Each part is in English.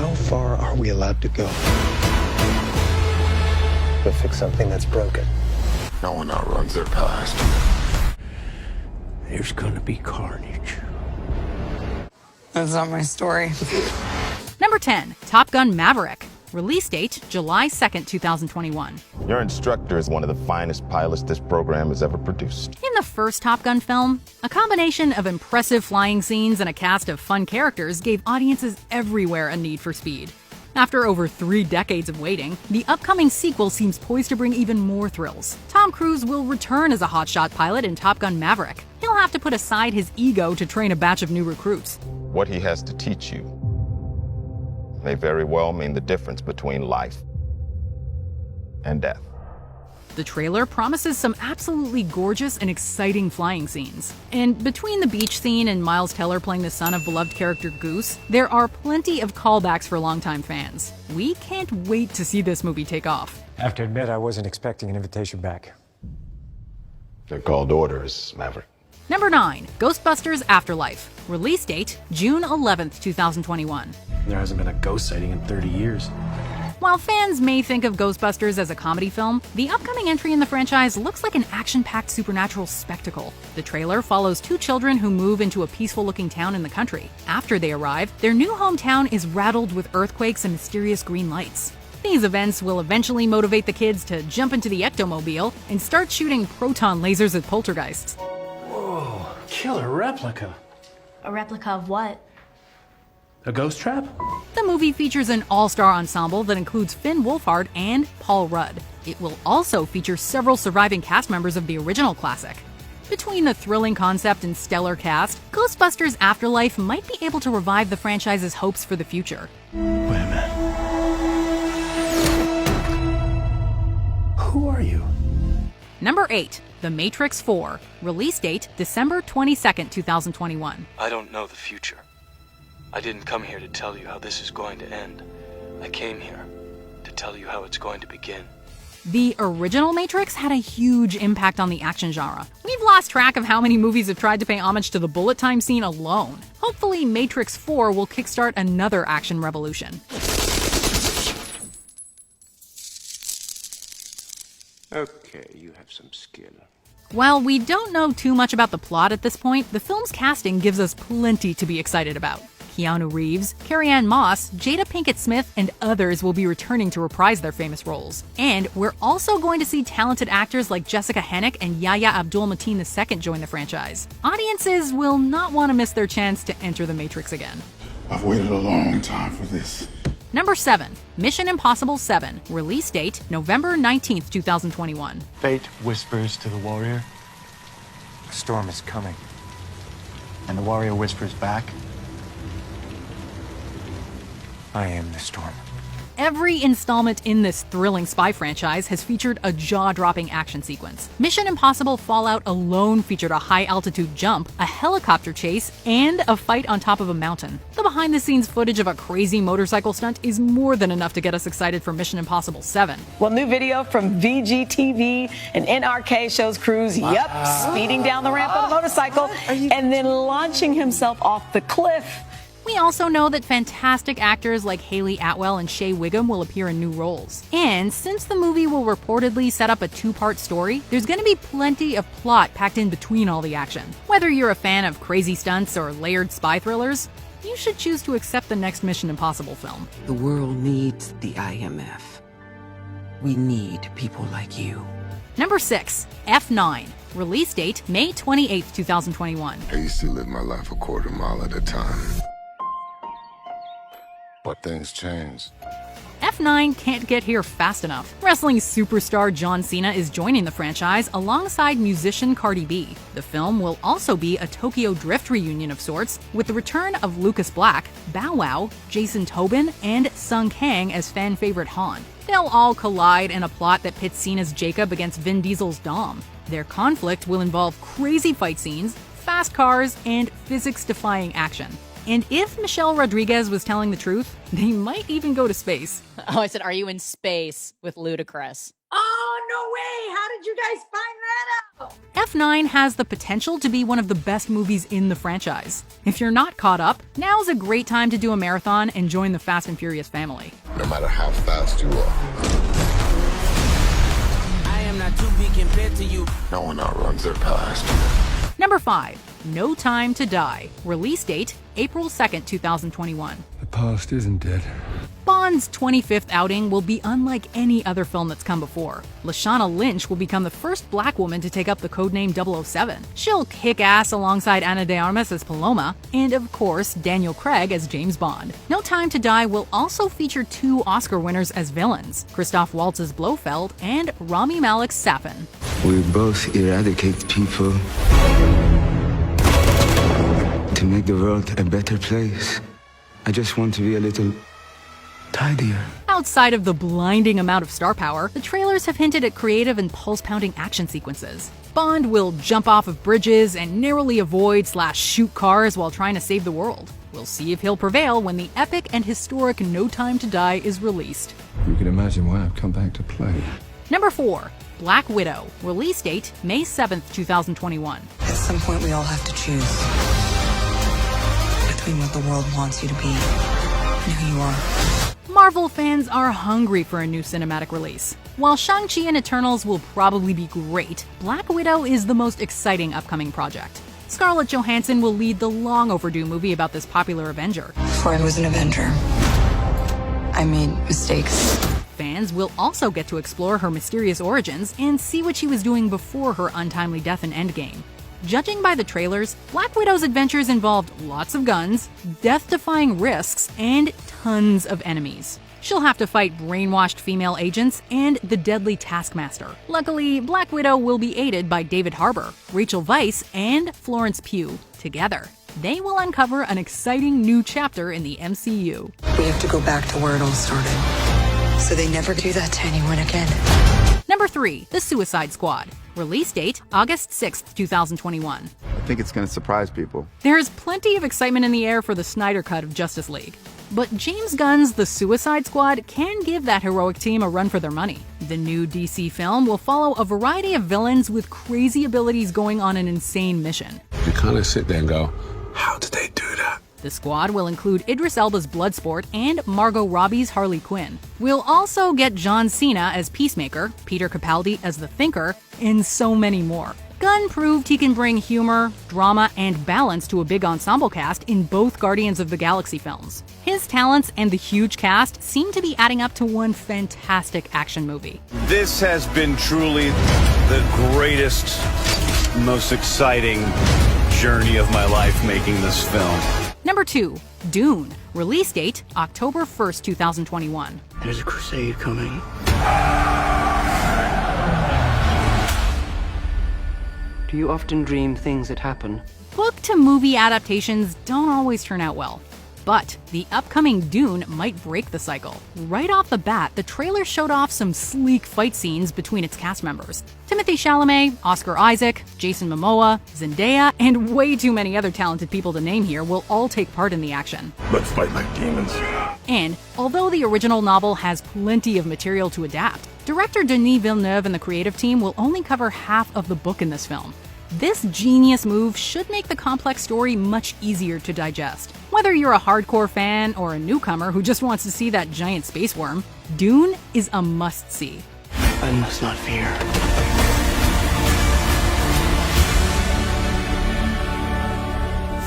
How far are we allowed to go? To fix something that's broken. No one outruns their past. There's gonna be carnage. That's not my story. Number 10, Top Gun Maverick. Release date, July 2nd, 2021. Your instructor is one of the finest pilots this program has ever produced. In the first Top Gun film, a combination of impressive flying scenes and a cast of fun characters gave audiences everywhere a need for speed. After over 3 decades of waiting, the upcoming sequel seems poised to bring even more thrills. Tom Cruise will return as a hotshot pilot in Top Gun Maverick. He'll have to put aside his ego to train a batch of new recruits. What he has to teach you may very well mean the difference between life and death. The trailer promises some absolutely gorgeous and exciting flying scenes. And between the beach scene and Miles Teller playing the son of beloved character Goose, there are plenty of callbacks for longtime fans. We can't wait to see this movie take off. I have to admit, I wasn't expecting an invitation back. They're called orders, Maverick. Number 9, Ghostbusters Afterlife. Release date, June 11th, 2021. There hasn't been a ghost sighting in 30 years. While fans may think of Ghostbusters as a comedy film, the upcoming entry in the franchise looks like an action-packed supernatural spectacle. The trailer follows 2 children who move into a peaceful-looking town in the country. After they arrive, their new hometown is rattled with earthquakes and mysterious green lights. These events will eventually motivate the kids to jump into the ectomobile and start shooting proton lasers at poltergeists. Whoa, killer replica. A replica of what? A ghost trap? The movie features an all-star ensemble that includes Finn Wolfhard and Paul Rudd. It will also feature several surviving cast members of the original classic. Between the thrilling concept and stellar cast, Ghostbusters Afterlife might be able to revive the franchise's hopes for the future. Wait a minute. Who are you? Number 8, The Matrix 4. Release date, December 22nd, 2021. I don't know the future. I didn't come here to tell you how this is going to end. I came here to tell you how it's going to begin. The original Matrix had a huge impact on the action genre. We've lost track of how many movies have tried to pay homage to the bullet time scene alone. Hopefully, Matrix 4 will kickstart another action revolution. Okay, you have some skill. While we don't know too much about the plot at this point, the film's casting gives us plenty to be excited about. Keanu Reeves, Carrie-Anne Moss, Jada Pinkett Smith, and others will be returning to reprise their famous roles. And we're also going to see talented actors like Jessica Henwick and Yahya Abdul-Mateen II join the franchise. Audiences will not want to miss their chance to enter the Matrix again. I've waited a long time for this. Number 7, Mission Impossible 7. Release date, November 19th, 2021. Fate whispers to the warrior. A storm is coming. And the warrior whispers back. I am the storm. Every installment in this thrilling spy franchise has featured a jaw-dropping action sequence. Mission Impossible Fallout alone featured a high-altitude jump, a helicopter chase, and a fight on top of a mountain. The behind-the-scenes footage of a crazy motorcycle stunt is more than enough to get us excited for Mission Impossible 7. Well, new video from VGTV and NRK shows Cruise, speeding down the ramp on a motorcycle and then launching himself off the cliff. We also know that fantastic actors like Hayley Atwell and Shea Wiggum will appear in new roles. And since the movie will reportedly set up a 2-part story, there's going to be plenty of plot packed in between all the action. Whether you're a fan of crazy stunts or layered spy thrillers, you should choose to accept the next Mission Impossible film. The world needs the IMF. We need people like you. Number 6, F9. Release date, May 28th, 2021. I used to live my life a quarter mile at a time. But things change. F9 can't get here fast enough. Wrestling superstar John Cena is joining the franchise alongside musician Cardi B. The film will also be a Tokyo Drift reunion of sorts, with the return of Lucas Black, Bow Wow, Jason Tobin, and Sung Kang as fan favorite Han. They'll all collide in a plot that pits Cena's Jacob against Vin Diesel's Dom. Their conflict will involve crazy fight scenes, fast cars, and physics-defying action. And if Michelle Rodriguez was telling the truth, they might even go to space. Oh, I said, are you in space with Ludacris? Oh, no way! How did did you guys find that out? F9 has the potential to be one of the best movies in the franchise. If you're not caught up, now's a great time to do a marathon and join the Fast and Furious family. No matter how fast you are, I am not to be compared to you. no one outruns their past. Number 5, No Time to Die. Release date, April 2nd, 2021. The past isn't dead. Bond's 25th outing will be unlike any other film that's come before. Lashana Lynch will become the first black woman to take up the codename 007. She'll kick ass alongside Ana de Armas as Paloma, and of course, Daniel Craig as James Bond. No Time to Die will also feature 2 Oscar winners as villains, Christoph Waltz's Blofeld and Rami Malek's Safin. We both eradicate people to make the world a better place. I just want to be a little tidier. Outside of the blinding amount of star power, the trailers have hinted at creative and pulse-pounding action sequences. Bond will jump off of bridges and narrowly avoid/shoot cars while trying to save the world. We'll see if he'll prevail when the epic and historic No Time to Die is released. You can imagine why I've come back to play. Number 4, Black Widow. Release date, May 7th, 2021. At some point, we all have to choose between what the world wants you to be and who you are. Marvel fans are hungry for a new cinematic release. While Shang-Chi and Eternals will probably be great, Black Widow is the most exciting upcoming project. Scarlett Johansson will lead the long-overdue movie about this popular Avenger. Before I was an Avenger, I made mistakes. Fans will also get to explore her mysterious origins and see what she was doing before her untimely death in Endgame. Judging by the trailers, Black Widow's adventures involved lots of guns, death-defying risks, and tons of enemies. She'll have to fight brainwashed female agents and the deadly Taskmaster. Luckily, Black Widow will be aided by David Harbour, Rachel Weisz, and Florence Pugh. Together, they will uncover an exciting new chapter in the MCU. We have to go back to where it all started, so they never do that to anyone again. Number 3, The Suicide Squad. Release date, August 6th, 2021. I think it's going to surprise people. There's plenty of excitement in the air for the Snyder Cut of Justice League. But James Gunn's The Suicide Squad can give that heroic team a run for their money. The new DC film will follow a variety of villains with crazy abilities going on an insane mission. You kind of sit there and go, how did they do that? The squad will include Idris Elba's Bloodsport and Margot Robbie's Harley Quinn. We'll also get John Cena as Peacemaker, Peter Capaldi as the Thinker, and so many more. Gunn proved he can bring humor, drama, and balance to a big ensemble cast in both Guardians of the Galaxy films. His talents and the huge cast seem to be adding up to one fantastic action movie. This has been truly the greatest, most exciting journey of my life making this film. Number 2, Dune. Release date, October 1st, 2021. There's a crusade coming. Do you often dream things that happen? Book to movie adaptations don't always turn out well. But the upcoming Dune might break the cycle. Right off the bat, the trailer showed off some sleek fight scenes between its cast members. Timothée Chalamet, Oscar Isaac, Jason Momoa, Zendaya, and way too many other talented people to name here will all take part in the action. Let's fight like demons. And although the original novel has plenty of material to adapt, director Denis Villeneuve and the creative team will only cover half of the book in this film. This genius move should make the complex story much easier to digest. Whether you're a hardcore fan or a newcomer who just wants to see that giant space worm, Dune is a must-see. I must not fear.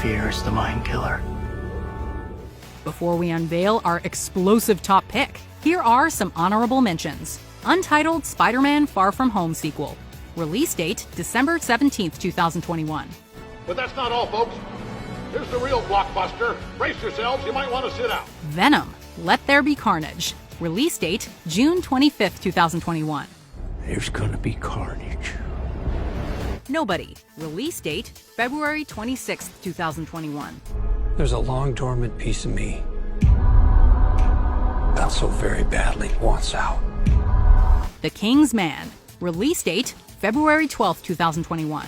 Fear is the mind killer. Before we unveil our explosive top pick, here are some honorable mentions. Untitled Spider-Man Far From Home sequel. Release date, December 17th, 2021. But that's not all, folks. Here's the real blockbuster. Brace yourselves, you might want to sit out. Venom, Let There Be Carnage. Release date, June 25th, 2021. There's gonna be carnage. Nobody. Release date, February 26th, 2021. There's a long dormant piece of me that so very badly wants out. The King's Man. Release date, February 12th, 2021.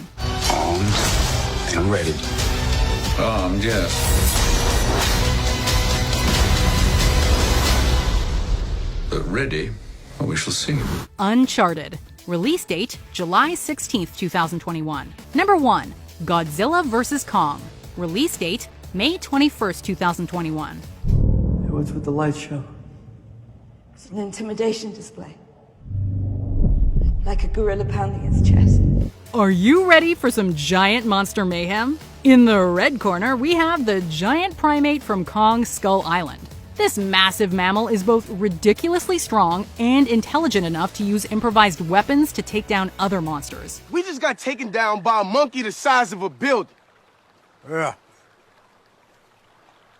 Armed and ready. Yes. But ready, we shall see. Uncharted. Release date, July 16th, 2021. Number 1. Godzilla vs. Kong. Release date, May 21st, 2021. Hey, what's with the light show? It's an intimidation display. Like a gorilla pounding its chest. Are you ready for some giant monster mayhem? In the red corner, we have the giant primate from Kong Skull Island. This massive mammal is both ridiculously strong and intelligent enough to use improvised weapons to take down other monsters. We just got taken down by a monkey the size of a building. Yeah.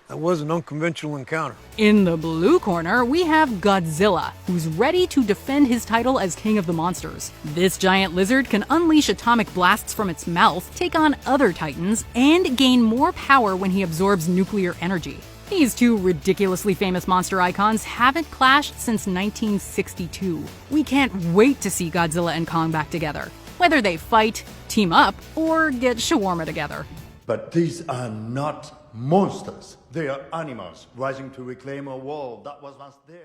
That was an unconventional encounter. In the blue corner, we have Godzilla, who's ready to defend his title as king of the monsters. This giant lizard can unleash atomic blasts from its mouth, take on other titans, and gain more power when he absorbs nuclear energy. These two ridiculously famous monster icons haven't clashed since 1962. We can't wait to see Godzilla and Kong back together, whether they fight, team up, or get shawarma together. But these are not monsters. They are animals rising to reclaim a world that was once theirs.